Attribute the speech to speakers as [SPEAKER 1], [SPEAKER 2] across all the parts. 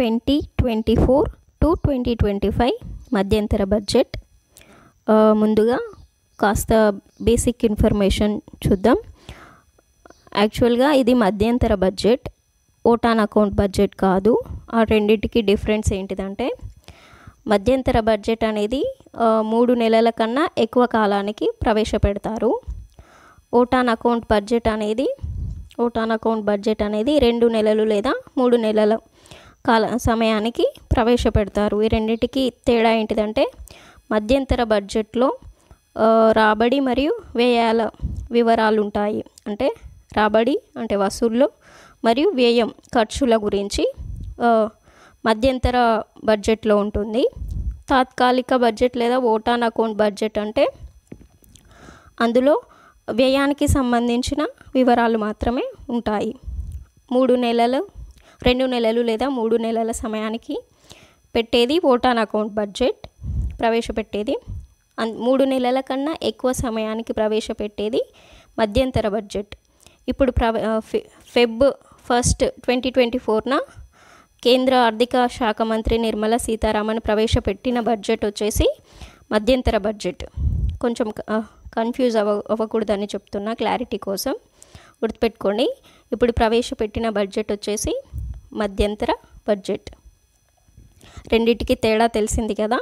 [SPEAKER 1] 2024 to 2025 మధ్యంతర budget. ముందుగా కాస్త బేసిక్ ఇన్ఫర్మేషన్ చూద్దాం. యాక్చువల్గా ఇది మధ్యంతర బడ్జెట్, ఓటాన్ అకౌంట్ బడ్జెట్ కాదు. ఆ రెండింటికి డిఫరెన్స్ ఏంటిదంటే, మధ్యంతర బడ్జెట్ అనేది 3 నెలల కన్నా ఎక్కువ కాలానికి ప్రవేశపెడతారు. ఓటాన్ అకౌంట్ బడ్జెట్ అనేది 2 నెలలు లేదా 3 నెలల సమయానికి ప్రవేశపెడతారు. ఈ రెండింటికి తేడా ఏంటిదంటే, మధ్యంతర బడ్జెట్లో రాబడి మరియు వ్యయాల వివరాలు ఉంటాయి. అంటే రాబడి అంటే వసూళ్ళు మరియు వ్యయం ఖర్చుల గురించి మధ్యంతర బడ్జెట్లో ఉంటుంది. తాత్కాలిక బడ్జెట్ లేదా ఓటాన్ అకౌంట్ బడ్జెట్ అంటే అందులో వ్యయానికి సంబంధించిన వివరాలు మాత్రమే ఉంటాయి. 2 నెలలు లేదా 3 నెలల సమయానికి పెట్టేది ఓటాన్ అకౌంట్ బడ్జెట్ ప్రవేశపెట్టేది. 3 నెలల కన్నా ఎక్కువ సమయానికి ప్రవేశపెట్టేది మధ్యంతర బడ్జెట్. ఇప్పుడు ఫెబ్ 1, 2024న కేంద్ర ఆర్థిక శాఖ మంత్రి నిర్మలా సీతారామన్ ప్రవేశపెట్టిన బడ్జెట్ వచ్చేసి మధ్యంతర బడ్జెట్. కొంచెం కన్ఫ్యూజ్ అవ్వకూడదని చెప్తున్నా, క్లారిటీ కోసం గుర్తుపెట్టుకోండి. ఇప్పుడు ప్రవేశపెట్టిన బడ్జెట్ వచ్చేసి మధ్యంతర బడ్జెట్. రెండింటికి తేడా తెలిసింది కదా.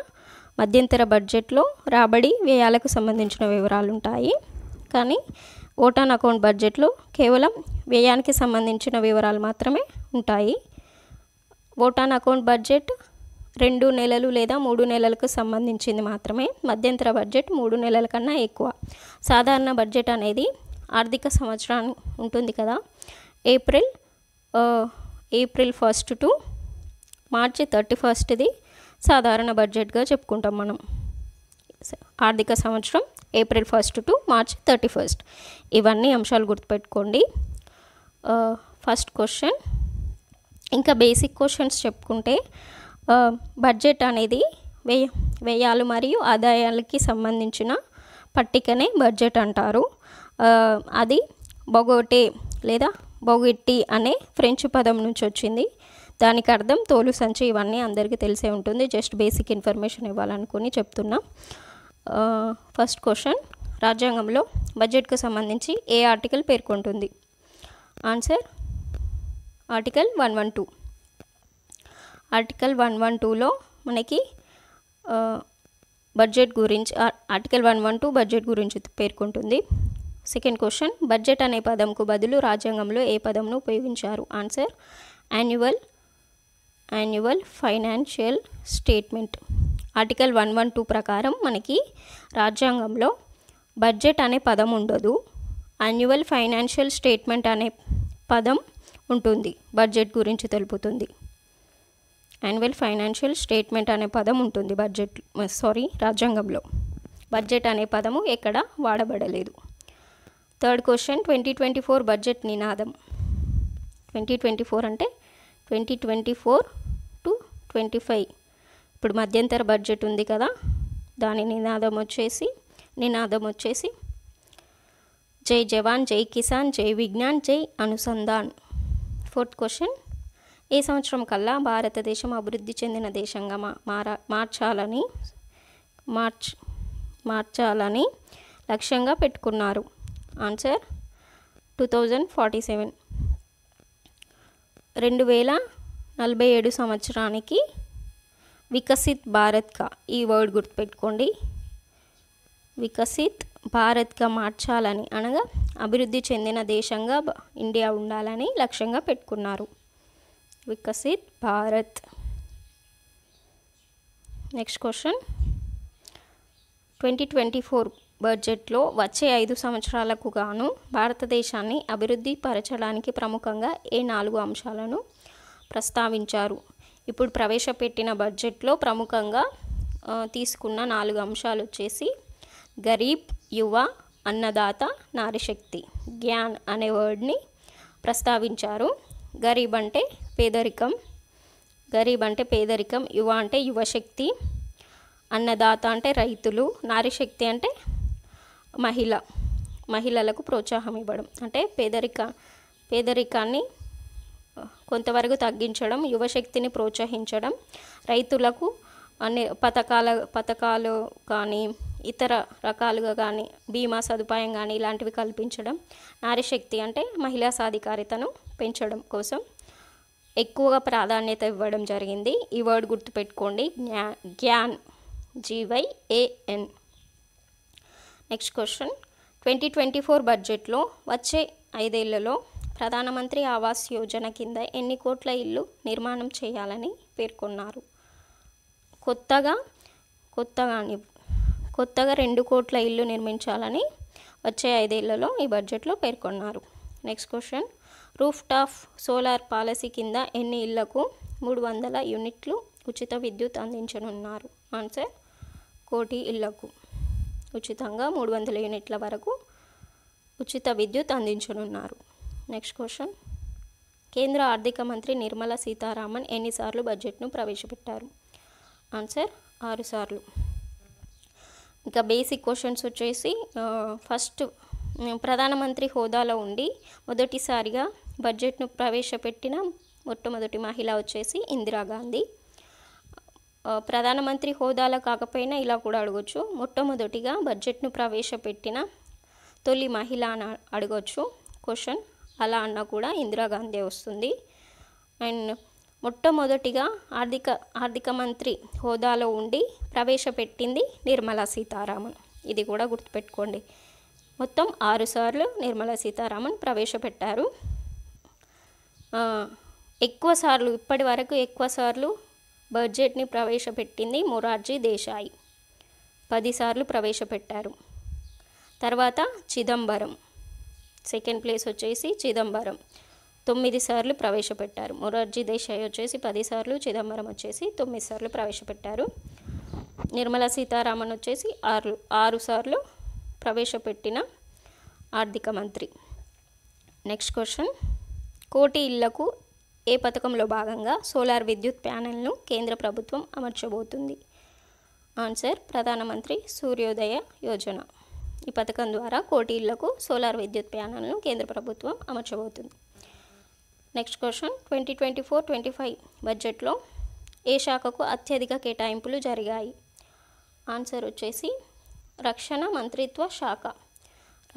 [SPEAKER 1] మధ్యంతర బడ్జెట్లో రాబడి వ్యయాలకు సంబంధించిన వివరాలు ఉంటాయి, కానీ ఓటాన్ అకౌంట్ బడ్జెట్లో కేవలం వ్యయానికి సంబంధించిన వివరాలు మాత్రమే ఉంటాయి. ఓటాన్ అకౌంట్ బడ్జెట్ 2 నెలలు లేదా 3 నెలలకు సంబంధించింది మాత్రమే. మధ్యంతర బడ్జెట్ 3 నెలల కన్నా ఎక్కువ. సాధారణ బడ్జెట్ అనేది ఆర్థిక సంవత్సరాన్ని ఉంటుంది కదా, ఏప్రిల్ 1 టు మార్చి 31ది సాధారణ బడ్జెట్గా చెప్పుకుంటాం మనం. ఆర్థిక సంవత్సరం ఏప్రిల్ 1 టు మార్చి 31. ఇవన్నీ అంశాలు గుర్తుపెట్టుకోండి. First question. ఇంకా బేసిక్ క్వశ్చన్స్ చెప్పుకుంటే, బడ్జెట్ అనేది వ్యయాలు మరియు ఆదాయాలకి సంబంధించిన పట్టికనే బడ్జెట్ అంటారు. అది బొగోటే లేదా బొగెట్టి అనే ఫ్రెంచ్ పదం నుంచి వచ్చింది. దానికి అర్థం తోలు సంచి. ఇవన్నీ అందరికీ తెలిసే ఉంటుంది, జస్ట్ బేసిక్ ఇన్ఫర్మేషన్ ఇవ్వాలనుకుని చెప్తున్నా. First question. రాజ్యాంగంలో బడ్జెట్కు సంబంధించి ఏ ఆర్టికల్ పేర్కొంటుంది? Answer article 112. ఆర్టికల్ 112లో మనకి బడ్జెట్ గురించి, ఆర్టికల్ 112 బడ్జెట్ గురించి పేర్కొంటుంది. Second question. బడ్జెట్ అనే పదంకు బదులు రాజ్యాంగంలో ఏ పదంను ఉపయోగించారు? Answer annual financial statement. Article 112 ప్రకారం మనకి రాజ్యాంగంలో బడ్జెట్ అనే పదం ఉండదు, యాన్యువల్ ఫైనాన్షియల్ స్టేట్మెంట్ అనే పదం ఉంటుంది. బడ్జెట్ గురించి తెలుపుతుంది. యాన్యువల్ ఫైనాన్షియల్ స్టేట్మెంట్ అనే పదం ఉంటుంది రాజ్యాంగంలో. బడ్జెట్ అనే పదము ఎక్కడ వాడబడలేదు. Third question. 2024 బడ్జెట్ నినాదం. 2024 అంటే 2024 టు 25. ఇప్పుడు మధ్యంతర బడ్జెట్ ఉంది కదా, దాని నినాదం వచ్చేసి జై జవాన్, జై కిసాన్, జై విజ్ఞాన్, జై అనుసంధాన్. Fourth question. ఏ సంవత్సరం కల్లా భారతదేశం అభివృద్ధి చెందిన దేశంగా మార్చాలని లక్ష్యంగా పెట్టుకున్నారు? ఆన్సర్ 2047. 2047 సంవత్సరానికి వికసిత్ భారత్గా, ఈ వర్డ్ గుర్తుపెట్టుకోండి, వికసిత్ భారత్గా మార్చాలని, అనగా అభివృద్ధి చెందిన దేశంగా ఇండియా ఉండాలని లక్ష్యంగా పెట్టుకున్నారు. వికసిత్ భారత్. Next question. 2024 బడ్జెట్లో వచ్చే 5 సంవత్సరాలకు గాను భారతదేశాన్ని అభివృద్ధి పరచడానికి ప్రముఖంగా ఏ 4 అంశాలను ప్రస్తావించారు? ఇప్పుడు ప్రవేశపెట్టిన బడ్జెట్లో ప్రముఖంగా తీసుకున్న 4 అంశాలు వచ్చేసి గరీబ్, యువ, అన్నదాత, నారీశక్తి. జ్ఞాన్ అనే వర్డ్ని ప్రస్తావించారు. గరీబ్ అంటే పేదరికం, యువ అంటే యువశక్తి, అన్నదాత అంటే రైతులు, నారీశక్తి అంటే మహిళలకు ప్రోత్సాహం ఇవ్వడం, అంటే పేదరికాన్ని కొంతవరకు తగ్గించడం, యువశక్తిని ప్రోత్సహించడం, రైతులకు అన్ని పథకాలు కానీ ఇతర రకాలుగా కానీ బీమా సదుపాయం కానీ ఇలాంటివి కల్పించడం, నారీశక్తి అంటే మహిళా సాధికారితను పెంచడం కోసం ఎక్కువగా ప్రాధాన్యత ఇవ్వడం జరిగింది. ఈ వర్డ్ గుర్తుపెట్టుకోండి, గ్యాన్, GYAN. నెక్స్ట్ క్వశ్చన్, 2024 బడ్జెట్లో వచ్చే 5 ఏళ్లలో ప్రధానమంత్రి ఆవాస్ యోజన కింద ఎన్ని కోట్ల ఇల్లు నిర్మాణం చేయాలని పేర్కొన్నారు? కొత్తగా 2 కోట్ల ఇల్లు నిర్మించాలని వచ్చే 5 ఏళ్లలో ఈ బడ్జెట్లో పేర్కొన్నారు. Next question, roof top solar policy కింద ఎన్ని ఇళ్లకు 300 యూనిట్లు ఉచిత విద్యుత్ అందించనున్నారు? ఆన్సర్, 1 కోటి ఇళ్లకు ఉచితంగా 300 యూనిట్ల వరకు ఉచిత విద్యుత్ అందించనున్నారు. నెక్స్ట్ క్వశ్చన్, కేంద్ర ఆర్థిక మంత్రి నిర్మలా సీతారామన్ ఎన్నిసార్లు బడ్జెట్ను ప్రవేశపెట్టారు? ఆన్సర్, 6 సార్లు. ఇంకా బేసిక్ క్వశ్చన్స్ వచ్చేసి, ఫస్ట్ ప్రధానమంత్రి హోదాలో ఉండి మొదటిసారిగా బడ్జెట్ను ప్రవేశపెట్టిన మొట్టమొదటి మహిళ వచ్చేసి ఇందిరాగాంధీ. ప్రధానమంత్రి హోదాలో కాకపోయినా ఇలా కూడా అడగొచ్చు, మొట్టమొదటిగా బడ్జెట్ను ప్రవేశపెట్టిన తొలి మహిళ అని అడగొచ్చు క్వశ్చన్. అలా అన్నా కూడా ఇందిరాగాంధీ వస్తుంది. అండ్ మొట్టమొదటిగా ఆర్థిక మంత్రి హోదాలో ఉండి ప్రవేశపెట్టింది నిర్మలా సీతారామన్. ఇది కూడా గుర్తుపెట్టుకోండి. మొత్తం 6 సార్లు నిర్మలా సీతారామన్ ప్రవేశపెట్టారు. ఇప్పటి వరకు ఎక్కువ సార్లు బడ్జెట్ని ప్రవేశపెట్టింది మొరార్జీ దేశాయి, 10 సార్లు ప్రవేశపెట్టారు. తర్వాత చిదంబరం, సెకండ్ ప్లేస్ వచ్చేసి చిదంబరం, 9 సార్లు ప్రవేశపెట్టారు. మొరార్జీ దేశాయి వచ్చేసి 10 సార్లు, చిదంబరం వచ్చేసి 9 సార్లు ప్రవేశపెట్టారు. నిర్మలా సీతారామన్ వచ్చేసి 6 సార్లు ప్రవేశపెట్టిన ఆర్థిక మంత్రి. నెక్స్ట్ క్వశ్చన్, 1 కోటి ఇళ్లకు ఏ పథకంలో భాగంగా సోలార్ విద్యుత్ ప్యానెల్ను కేంద్ర ప్రభుత్వం అమర్చబోతుంది? ఆన్సర్, ప్రధానమంత్రి సూర్యోదయ యోజన. ఈ పథకం ద్వారా 1 కోటి ఇళ్లకు సోలార్ విద్యుత్ ప్యానెల్ను కేంద్ర ప్రభుత్వం అమర్చబోతుంది. నెక్స్ట్ క్వశ్చన్, 2024-25 బడ్జెట్లో ఏ శాఖకు అత్యధిక కేటాయింపులు జరిగాయి? ఆన్సర్ వచ్చేసి రక్షణ మంత్రిత్వ శాఖ.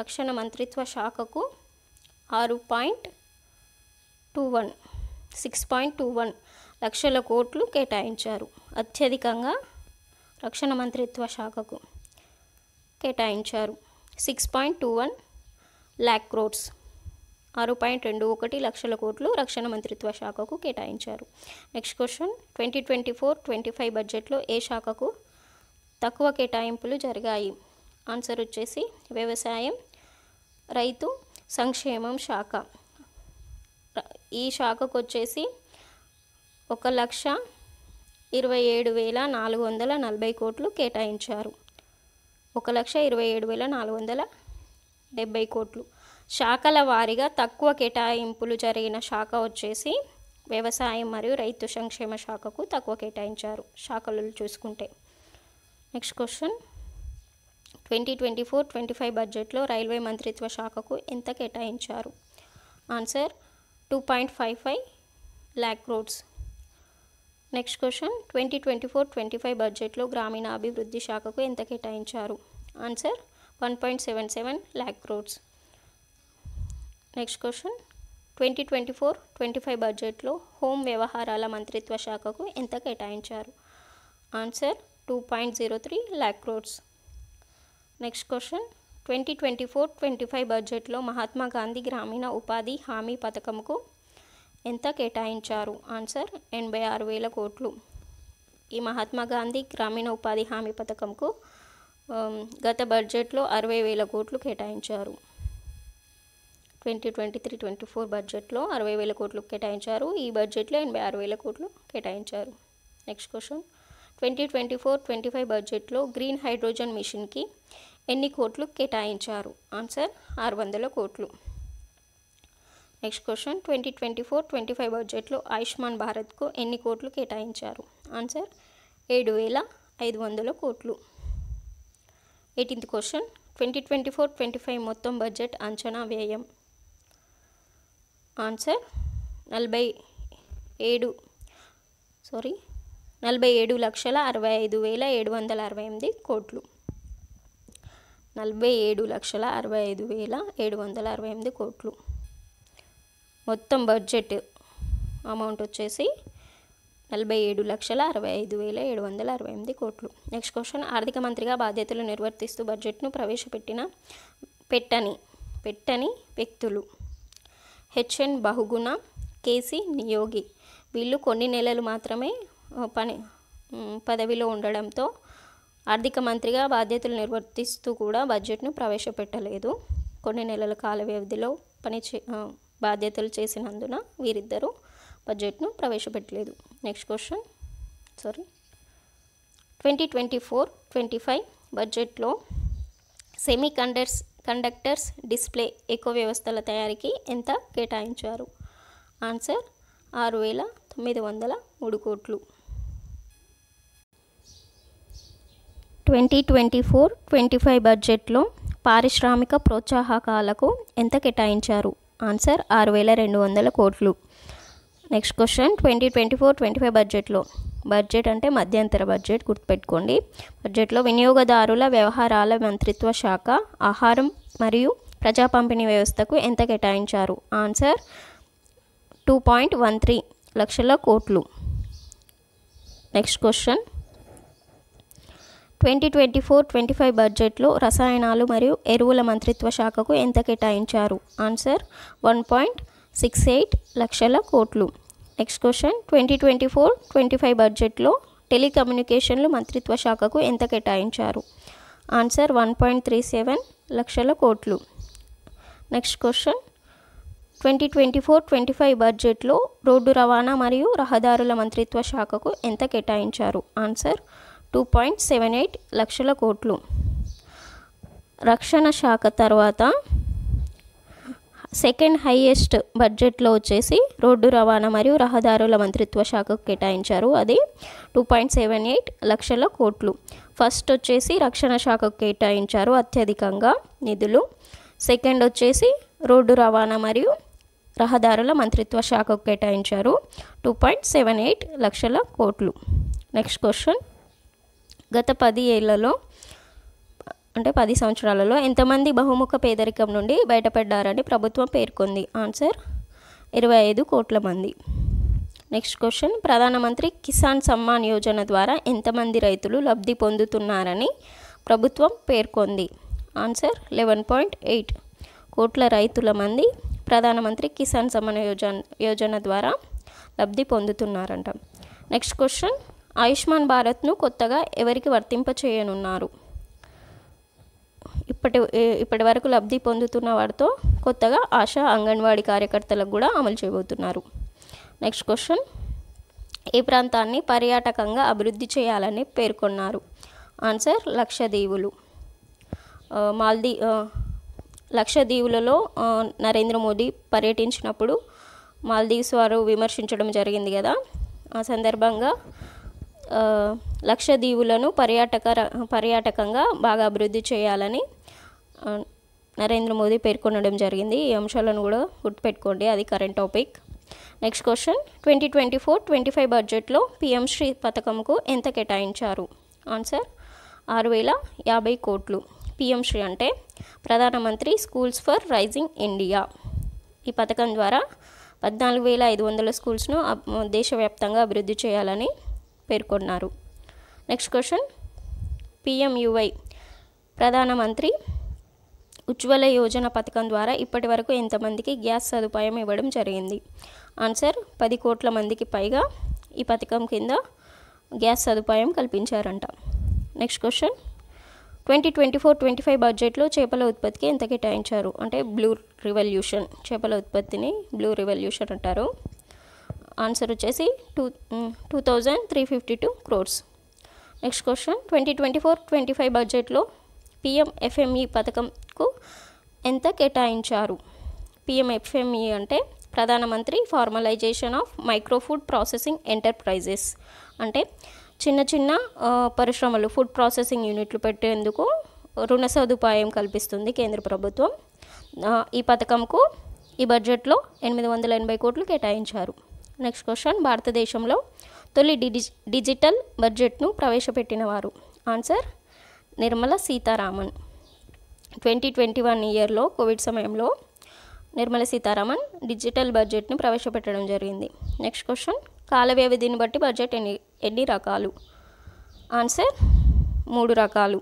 [SPEAKER 1] రక్షణ మంత్రిత్వ శాఖకు 6.21 లక్షల కోట్లు కేటాయించారు. అత్యధికంగా రక్షణ మంత్రిత్వ శాఖకు కేటాయించారు 6.21 lakh crores. 6.21 లక్షల కోట్లు రక్షణ మంత్రిత్వ శాఖకు కేటాయించారు. నెక్స్ట్ క్వశ్చన్, 2024-25 బడ్జెట్లో ఏ శాఖకు తక్కువ కేటాయింపులు జరిగాయి? ఆన్సర్ వచ్చేసి వ్యవసాయం, రైతు సంక్షేమం శాఖ. ఈ శాఖకు వచ్చేసి 1,27,440 కోట్లు కేటాయించారు. 1,27,470 కోట్లు. శాఖల వారీగా తక్కువ కేటాయింపులు జరిగిన శాఖ వచ్చేసి వ్యవసాయం మరియు రైతు సంక్షేమ శాఖకు తక్కువ కేటాయించారు శాఖలు చూసుకుంటే. నెక్స్ట్ క్వశ్చన్, 2024-25 బడ్జెట్లో రైల్వే మంత్రిత్వ శాఖకు ఎంత కేటాయించారు? Answer, 2.55 lakh crores. Next question, 2024-25 బడ్జెట్లో గ్రామీణ అభివృద్ధి శాఖకు ఎంత కేటాయించారు? Answer, 1.77 lakh crores. Next question, 2024-25 బడ్జెట్లో హోం వ్యవహారాల మంత్రిత్వ శాఖకు ఎంత కేటాయించారు? Answer, 2.03 lakh crores. Next question, 2024-25 బడ్జెట్లో మహాత్మా గాంధీ గ్రామీణ ఉపాధి హామీ పథకంకు ఎంత కేటాయించారు? ఆన్సర్, 86,000 కోట్లు. ఈ మహాత్మా గాంధీ గ్రామీణ ఉపాధి హామీ పథకంకు గత బడ్జెట్లో 60,000 కోట్లు కేటాయించారు. 2023-24 బడ్జెట్లో 60,000 కోట్లు కేటాయించారు. ఈ బడ్జెట్లో 86,000 కోట్లు కేటాయించారు. నెక్స్ట్ క్వశ్చన్, 2024-25 బడ్జెట్లో గ్రీన్ హైడ్రోజన్ మిషన్కి ఎన్ని కోట్లు కేటాయించారు? ఆన్సర్, 600 కోట్లు. నెక్స్ట్ క్వశ్చన్, 2024-25 బడ్జెట్లో ఆయుష్మాన్ భారత్కు ఎన్ని కోట్లు కేటాయించారు? ఆన్సర్, 7,500 కోట్లు. 18th క్వశ్చన్, 2024-25 మొత్తం బడ్జెట్ అంచనా వ్యయం. ఆన్సర్, 47,65,768 కోట్లు. 47,65,768 కోట్లు. మొత్తం బడ్జెట్ అమౌంట్ వచ్చేసి 47,65,768 కోట్లు. నెక్స్ట్ క్వశ్చన్, ఆర్థిక మంత్రిగా బాధ్యతలు నిర్వర్తిస్తూ బడ్జెట్ను పెట్టని వ్యక్తులు. HN Bahuguna, KC Niyogi. వీళ్ళు కొన్ని నెలలు మాత్రమే పదవిలో ఉండడంతో ఆర్థిక మంత్రిగా బాధ్యతలు నిర్వర్తిస్తూ కూడా బడ్జెట్ను ప్రవేశపెట్టలేదు. కొన్ని నెలల కాల వ్యవధిలో బాధ్యతలు చేసినందున వీరిద్దరూ బడ్జెట్ను ప్రవేశపెట్టలేదు. నెక్స్ట్ క్వశ్చన్ 2024-25 బడ్జెట్లో సెమీ కండక్టర్స్ డిస్ప్లే ఎకో వ్యవస్థల తయారీకి ఎంత కేటాయించారు? ఆన్సర్ 6,903 కోట్లు. 2024-25 బడ్జెట్లో పారిశ్రామిక ప్రోత్సాహకాలకు ఎంత కేటాయించారు? ఆన్సర్ 6,200 కోట్లు. నెక్స్ట్ క్వశ్చన్, 2024-25 బడ్జెట్ అంటే మధ్యంతర బడ్జెట్, గుర్తుపెట్టుకోండి. బడ్జెట్లో వినియోగదారుల వ్యవహారాల మంత్రిత్వ శాఖ ఆహారం మరియు ప్రజా పంపిణీ వ్యవస్థకు ఎంత కేటాయించారు? ఆన్సర్ 2.13 లక్షల కోట్లు. నెక్స్ట్ క్వశ్చన్, 2024-25 బడ్జెట్లో రసాయనాలు మరియు ఎరువుల మంత్రిత్వ శాఖకు ఎంత కేటాయించారు? ఆన్సర్ 1.68 లక్షల కోట్లు. నెక్స్ట్ క్వశ్చన్, 2024-25 బడ్జెట్లో టెలికమ్యూనికేషన్లు మంత్రిత్వ శాఖకు ఎంత కేటాయించారు? ఆన్సర్ 1.37 లక్షల కోట్లు. నెక్స్ట్ క్వశ్చన్, 2024-25 బడ్జెట్లో రోడ్డు రవాణా మరియు రహదారుల మంత్రిత్వ శాఖకు ఎంత కేటాయించారు? ఆన్సర్ 2.78 లక్షల కోట్లు. రక్షణ శాఖ తర్వాత సెకండ్ హైయెస్ట్ బడ్జెట్లో వచ్చేసి రోడ్డు రవాణా మరియు రహదారుల మంత్రిత్వ శాఖకు కేటాయించారు. అది 2.78 లక్షల కోట్లు. ఫస్ట్ వచ్చేసి రక్షణ శాఖకు కేటాయించారు అత్యధికంగా నిధులు. సెకండ్ వచ్చేసి రోడ్డు రవాణా మరియు రహదారుల మంత్రిత్వ శాఖకు కేటాయించారు 2.78 లక్షల కోట్లు. నెక్స్ట్ క్వశ్చన్, గత 10 ఏళ్లలో అంటే 10 సంవత్సరాలలో ఎంతమంది బహుముఖ పేదరికం నుండి బయటపడ్డారని ప్రభుత్వం పేర్కొంది? ఆన్సర్ 25 కోట్ల మంది. నెక్స్ట్ క్వశ్చన్, ప్రధానమంత్రి కిసాన్ సమ్మాన్ యోజన ద్వారా ఎంతమంది రైతులు లబ్ధి పొందుతున్నారని ప్రభుత్వం పేర్కొంది? ఆన్సర్ 11.8 కోట్ల రైతుల మంది ప్రధానమంత్రి కిసాన్ సమ్మాన్ యోజన ద్వారా లబ్ధి పొందుతున్నారంట. నెక్స్ట్ క్వశ్చన్, ఆయుష్మాన్ భారత్ను కొత్తగా ఎవరికి వర్తింపచేయనున్నారు? ఇప్పటి వరకు లబ్ధి పొందుతున్న వారితో కొత్తగా ఆశా అంగన్వాడీ కార్యకర్తలకు కూడా అమలు చేయబోతున్నారు. నెక్స్ట్ క్వశ్చన్, ఏ ప్రాంతాన్ని పర్యాటకంగా అభివృద్ధి చేయాలని పేర్కొన్నారు? ఆన్సర్ లక్షద్వీపులు. లక్షద్వీపులలో నరేంద్ర మోదీ పర్యటించినప్పుడు మాల్దీవ్స్ వారు విమర్శించడం జరిగింది కదా. ఆ సందర్భంగా లక్షద్వీపులను పర్యాటకంగా బాగా అభివృద్ధి చేయాలని నరేంద్ర మోదీ పేర్కొనడం జరిగింది. ఈ అంశాలను కూడా గుర్తుపెట్టుకోండి, అది కరెంట్ టాపిక్. నెక్స్ట్ క్వశ్చన్, 2024-25 బడ్జెట్లో పిఎం శ్రీ పథకంకు ఎంత కేటాయించారు? ఆన్సర్ 6,050 కోట్లు. పిఎం శ్రీ అంటే ప్రధానమంత్రి స్కూల్స్ ఫర్ రైజింగ్ ఇండియా. ఈ పథకం ద్వారా 14,500 స్కూల్స్ను దేశవ్యాప్తంగా అభివృద్ధి చేయాలని పేర్కొన్నారు. నెక్స్ట్ క్వశ్చన్, పిఎంయువై ప్రధానమంత్రి ఉజ్వల యోజన పథకం ద్వారా ఇప్పటి వరకు ఎంతమందికి గ్యాస్ సదుపాయం ఇవ్వడం జరిగింది? ఆన్సర్ 10 కోట్ల మందికి పైగా ఈ పథకం కింద గ్యాస్ సదుపాయం కల్పించారంట. నెక్స్ట్ క్వశ్చన్, 2024-25 బడ్జెట్లో చేపల ఉత్పత్తికి ఎంత కేటాయించారు? అంటే బ్లూ రివల్యూషన్, చేపల ఉత్పత్తిని బ్లూ రివల్యూషన్ అంటారు. ఆన్సర్ వచ్చేసి 2,352 crores. నెక్స్ట్ క్వశ్చన్, 2024-25 బడ్జెట్లో పిఎంఎఫ్ఎంఈ పథకంకు ఎంత కేటాయించారు? పిఎంఎఫ్ఎంఈ అంటే ప్రధానమంత్రి formalisation of micro food processing enterprises. అంటే చిన్న పరిశ్రమలు, ఫుడ్ ప్రాసెసింగ్ యూనిట్లు పెట్టేందుకు రుణ సదుపాయం కల్పిస్తుంది కేంద్ర ప్రభుత్వం. ఈ పథకంకు ఈ బడ్జెట్లో 880 కోట్లు కేటాయించారు. నెక్స్ట్ క్వశ్చన్, భారతదేశంలో తొలి డిజిటల్ బడ్జెట్ను ప్రవేశపెట్టిన వారు? ఆన్సర్ నిర్మలా సీతారామన్. 2021 ఇయర్లో కోవిడ్ సమయంలో నిర్మలా సీతారామన్ డిజిటల్ బడ్జెట్ను ప్రవేశపెట్టడం జరిగింది. నెక్స్ట్ క్వశ్చన్, కాల వ్యవధిని బట్టి బడ్జెట్ ఎన్ని రకాలు? ఆన్సర్ 3 రకాలు.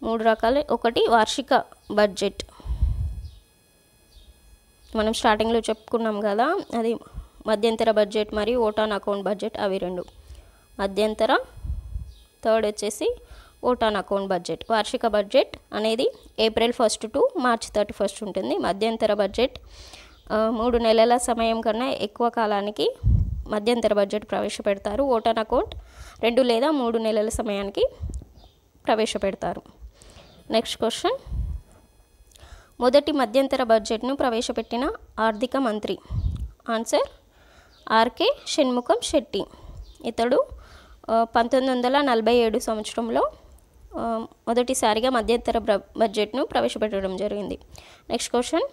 [SPEAKER 1] 3 రకాలు. ఒకటి వార్షిక బడ్జెట్, మనం స్టార్టింగ్లో చెప్పుకున్నాం కదా, అది మధ్యంతర బడ్జెట్ మరియు ఓట్ ఆన్ అకౌంట్ బడ్జెట్, అవి 2. మధ్యంతర, థర్డ్ వచ్చేసి ఓట్ ఆన్ అకౌంట్ బడ్జెట్. వార్షిక బడ్జెట్ అనేది April 1 to March 31 ఉంటుంది. మధ్యంతర బడ్జెట్ 3 నెలల సమయం కన్నా ఎక్కువ కాలానికి మధ్యంతర బడ్జెట్ ప్రవేశపెడతారు. ఓట్ ఆన్ అకౌంట్ 2 లేదా 3 నెలల సమయానికి ప్రవేశపెడతారు. నెక్స్ట్ క్వశ్చన్, మొదటి మధ్యంతర బడ్జెట్ను ప్రవేశపెట్టిన ఆర్థిక మంత్రి? Answer RK Shanmukham Chetty. ఇతడు 1947 సంవత్సరంలో మొదటిసారిగా మధ్యంతర బడ్జెట్ను ప్రవేశపెట్టడం జరిగింది. నెక్స్ట్ క్వశ్చన్,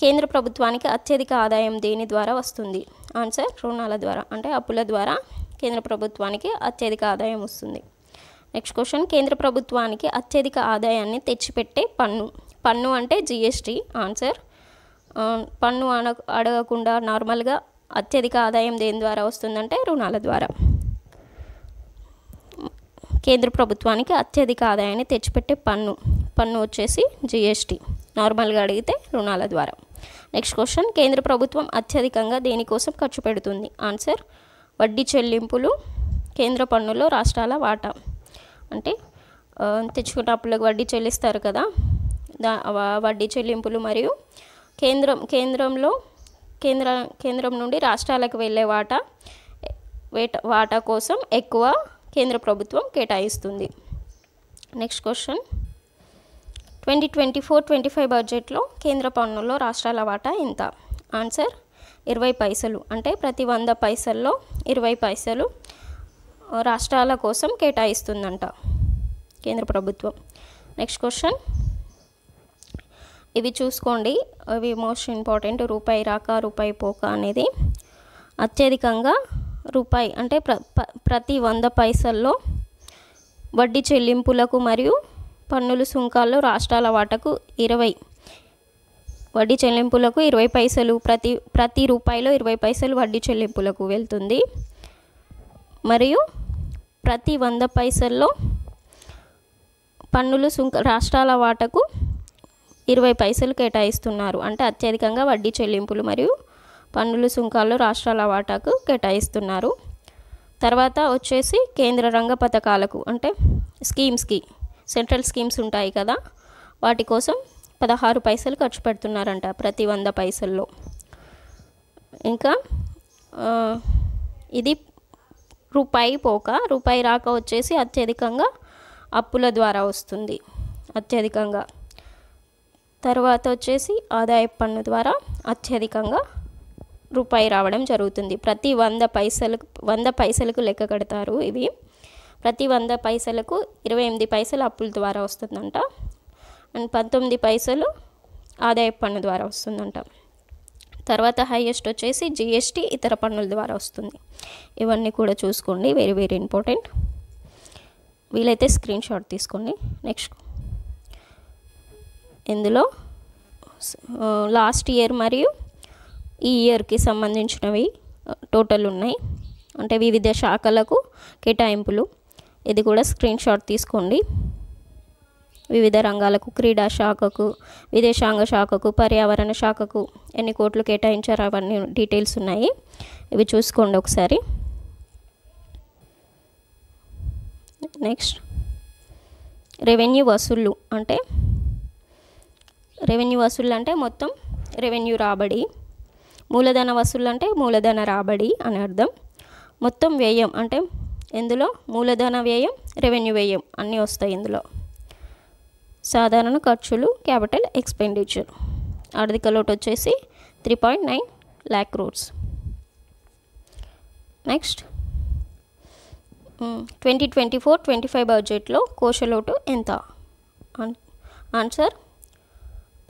[SPEAKER 1] కేంద్ర ప్రభుత్వానికి అత్యధిక ఆదాయం దేని ద్వారా వస్తుంది? ఆన్సర్ రుణాల ద్వారా, అంటే అప్పుల ద్వారా కేంద్ర ప్రభుత్వానికి అత్యధిక ఆదాయం వస్తుంది. నెక్స్ట్ క్వశ్చన్, కేంద్ర ప్రభుత్వానికి అత్యధిక ఆదాయాన్ని తెచ్చిపెట్టే పన్ను? పన్ను అంటే జిఎస్టీ. ఆన్సర్ పన్ను అడగకుండా నార్మల్గా అత్యధిక ఆదాయం దేని ద్వారా వస్తుందంటే రుణాల ద్వారా. కేంద్ర ప్రభుత్వానికి అత్యధిక ఆదాయాన్ని తెచ్చిపెట్టే పన్ను వచ్చేసి జిఎస్టీ. నార్మల్గా అడిగితే రుణాల ద్వారా. నెక్స్ట్ క్వశ్చన్, కేంద్ర ప్రభుత్వం అత్యధికంగా దేనికోసం ఖర్చు పెడుతుంది? ఆన్సర్ వడ్డీ చెల్లింపులు, కేంద్ర పన్నులో రాష్ట్రాల వాటా. అంటే తెచ్చుకున్న అప్పులకు వడ్డీ చెల్లిస్తారు కదా, వడ్డీ చెల్లింపులు మరియు కేంద్రం నుండి రాష్ట్రాలకు వెళ్ళే వాటా కోసం ఎక్కువ కేంద్ర ప్రభుత్వం కేటాయిస్తుంది. నెక్స్ట్ క్వశ్చన్, 2024-25 బడ్జెట్లో కేంద్ర పన్నుల్లో రాష్ట్రాల వాటా ఎంత? ఆన్సర్ 20 పైసలు. అంటే ప్రతి 100 పైసల్లో 20 పైసలు రాష్ట్రాల కోసం కేటాయిస్తుందంట కేంద్ర ప్రభుత్వం. నెక్స్ట్ క్వశ్చన్, ఇవి చూసుకోండి, అవి మోస్ట్ ఇంపార్టెంట్. రూపాయి రాక రూపాయి పోక అనేది అత్యధికంగా రూపాయి, అంటే ప్రతి 100 పైసల్లో వడ్డీ చెల్లింపులకు మరియు పన్నులు సుంకాల్లో రాష్ట్రాల వాటాకు 20. వడ్డీ చెల్లింపులకు 20 పైసలు, ప్రతి రూపాయిలో 20 పైసలు వడ్డీ చెల్లింపులకు వెళ్తుంది. మరియు ప్రతి 100 పైసల్లో పన్నులు రాష్ట్రాల వాటాకు 20 పైసలు కేటాయిస్తున్నారు. అంటే అత్యధికంగా వడ్డీ చెల్లింపులు మరియు పన్నులు సుంకాల్లో రాష్ట్రాల వాటాకు కేటాయిస్తున్నారు. తర్వాత వచ్చేసి కేంద్ర రంగ పథకాలకు, అంటే స్కీమ్స్కి, సెంట్రల్ స్కీమ్స్ ఉంటాయి కదా, వాటి కోసం 16 పైసలు ఖర్చు పెడుతున్నారంట ప్రతి 100 పైసల్లో. ఇంకా ఇది రూపాయి పోక. రూపాయి రాక వచ్చేసి అత్యధికంగా అప్పుల ద్వారా వస్తుంది అత్యధికంగా. తర్వాత వచ్చేసి ఆదాయ పన్ను ద్వారా అత్యధికంగా రూపాయి రావడం జరుగుతుంది. ప్రతి 100 పైసలకు లెక్క కడతారు ఇవి. ప్రతి 100 పైసలకు 28 పైసలు అప్పుల ద్వారా వస్తుందంట. అండ్ 19 పైసలు ఆదాయ పన్ను ద్వారా వస్తుందంట. తర్వాత హైయెస్ట్ వచ్చేసి జిఎస్టీ, ఇతర పన్నుల ద్వారా వస్తుంది. ఇవన్నీ కూడా చూసుకోండి, వెరీ వెరీ ఇంపార్టెంట్. వీలైతే స్క్రీన్ షాట్ తీసుకోండి. నెక్స్ట్, ఇందులో లాస్ట్ ఇయర్ మరియు ఈ ఇయర్కి సంబంధించినవి టోటల్ ఉన్నాయి, అంటే వివిధ శాఖలకు కేటాయింపులు. ఇది కూడా స్క్రీన్ షాట్ తీసుకోండి. వివిధ రంగాలకు, క్రీడా శాఖకు, విదేశాంగ శాఖకు, పర్యావరణ శాఖకు ఎన్ని కోట్లు కేటాయించారు అవన్నీ డీటెయిల్స్ ఉన్నాయి. ఇవి చూసుకోండి ఒకసారి. నెక్స్ట్, రెవెన్యూ వసూళ్ళు అంటే మొత్తం రెవెన్యూ రాబడి. మూలధన వసూళ్ళు అంటే మూలధన రాబడి అని అర్థం. మొత్తం వ్యయం అంటే ఇందులో మూలధన వ్యయం, రెవెన్యూ వ్యయం అన్నీ వస్తాయి ఇందులో. సాధారణ ఖర్చులు, క్యాపిటల్ ఎక్స్పెండిచర్. ఆర్థిక లోటు వచ్చేసి 3.9 lakh crores. నెక్స్ట్, 2024-25 బడ్జెట్లో కోశలోటు ఎంత? ఆన్సర్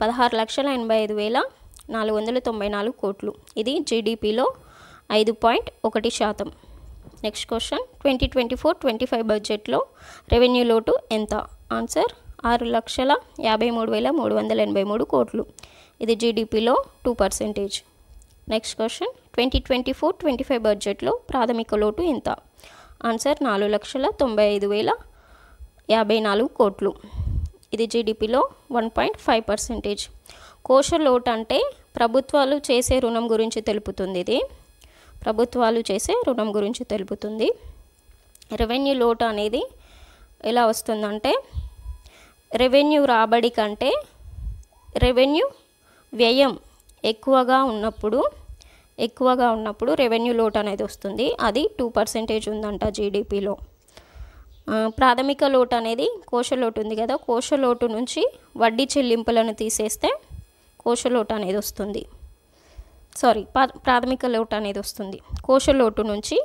[SPEAKER 1] 16,85,100 494 కోట్లు. ఇది జీడిపిలో 5.1%. నెక్స్ట్ క్వశ్చన్, 2024-25 బడ్జెట్లో రెవెన్యూ లోటు ఎంత? ఆన్సర్ 6,53,383 కోట్లు. ఇది జీడిపిలో 2%. నెక్స్ట్ క్వశ్చన్, 2024-25 బడ్జెట్లో ప్రాథమిక లోటు ఎంత? ఆన్సర్ 4,95,054 కోట్లు. ఇది జీడిపిలో 1.5%. కోశ లోటు అంటే ప్రభుత్వాలు చేసే రుణం గురించి తెలుపుతుంది. ఇది ప్రభుత్వాలు చేసే రుణం గురించి తెలుపుతుంది. రెవెన్యూ లోటు అనేది ఎలా వస్తుందంటే రెవెన్యూ రాబడి కంటే రెవెన్యూ వ్యయం ఎక్కువగా ఉన్నప్పుడు రెవెన్యూ లోటు అనేది వస్తుంది. అది 2% ఉందంట జీడిపిలో. ప్రాథమిక లోటు అనేది కోశ లోటు ఉంది కదా, కోశ లోటు నుంచి వడ్డీ చెల్లింపులను తీసేస్తే కోశ లోటు అనేది వస్తుంది. ప్రాథమిక లోటు అనేది వస్తుంది. కోశ లోటు నుంచి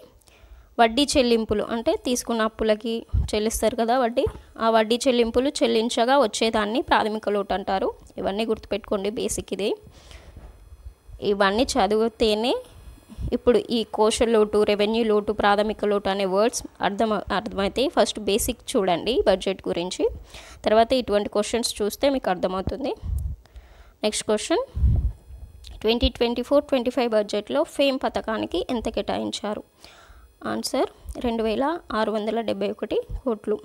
[SPEAKER 1] వడ్డీ చెల్లింపులు అంటే తీసుకున్న అప్పులకి చెల్లిస్తారు కదా వడ్డీ, ఆ వడ్డీ చెల్లింపులు చెల్లించగా వచ్చేదాన్ని ప్రాథమిక లోటు అంటారు. ఇవన్నీ గుర్తుపెట్టుకోండి, బేసిక్ ఇది. ఇవన్నీ చదివితేనే ఇప్పుడు ఈ కోశ లోటు, రెవెన్యూ లోటు, ప్రాథమిక లోటు అనే వర్డ్స్ అర్థమైతే ఫస్ట్ బేసిక్ చూడండి బడ్జెట్ గురించి, తర్వాత ఇటువంటి క్వశ్చన్స్ చూస్తే మీకు అర్థమవుతుంది. నెక్స్ట్ క్వశ్చన్, 2024-25 బడ్జెట్లో ఫేమ్ పథకానికి ఎంత కేటాయించారు? ఆన్సర్ 2,671 కోట్లు.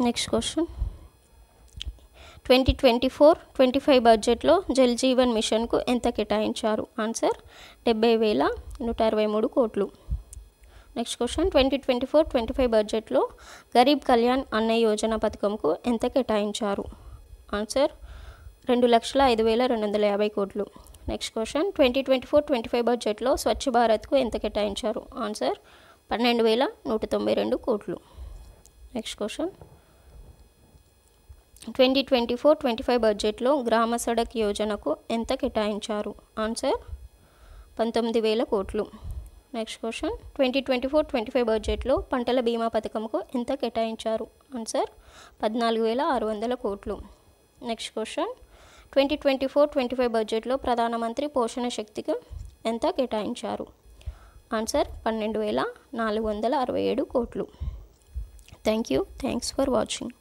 [SPEAKER 1] నెక్స్ట్ క్వశ్చన్, 2024-25 బడ్జెట్లో జల్ జీవన్ మిషన్కు ఎంత కేటాయించారు? ఆన్సర్ 70,163 కోట్లు. నెక్స్ట్ క్వశ్చన్, 2024-25 బడ్జెట్లో గరీబ్ కళ్యాణ్ అన్న యోజన పథకంకు ఎంత కేటాయించారు? ఆన్సర్ 2,05,250 కోట్లు. నెక్స్ట్ క్వశ్చన్, 2024-25 బడ్జెట్లో స్వచ్ఛ భారత్కు ఎంత కేటాయించారు? ఆన్సర్ 12,192 కోట్లు. నెక్స్ట్ క్వశ్చన్, 2024-25 బడ్జెట్లో గ్రామ సడక్ యోజనకు ఎంత కేటాయించారు? ఆన్సర్ 19,000 కోట్లు. నెక్స్ట్ క్వశ్చన్, 2024-25 బడ్జెట్లో పంటల బీమా పథకంకు ఎంత కేటాయించారు? ఆన్సర్ 14,600 కోట్లు. నెక్స్ట్ క్వశ్చన్, 2024-25 బడ్జెట్లో ప్రధానమంత్రి పోషణ శక్తికి ఎంత కేటాయించారు? ఆన్సర్ 12,467 కోట్లు. Thanks for watching.